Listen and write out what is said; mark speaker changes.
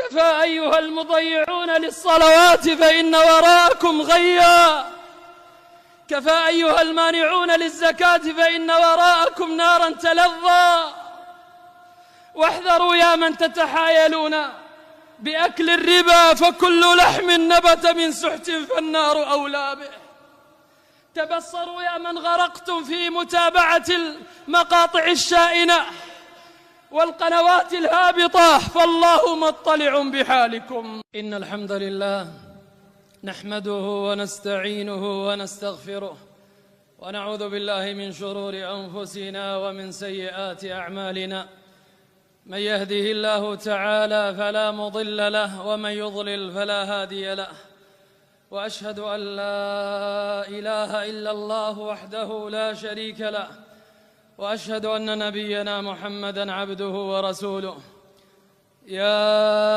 Speaker 1: كفى أيها المضيعون للصلوات فإن وراءكم غيا. كفى أيها المانعون للزكاة فإن وراءكم نارا تلظى. واحذروا يا من تتحايلون بأكل الربا، فكل لحم نبت من سحت فالنار أولى به. تبصروا يا من غرقتم في متابعة المقاطع الشائنة والقنوات الهابطة، فالله مطلع بحالكم. إن الحمد لله نحمده ونستعينه ونستغفره، ونعوذ بالله من شرور أنفسنا ومن سيئات أعمالنا. من يهده الله تعالى فلا مضل له، ومن يضلل فلا هادي له. وأشهد أن لا إله إلا الله وحده لا شريك له، وأشهد أن نبينا محمدًا عبده ورسوله. يا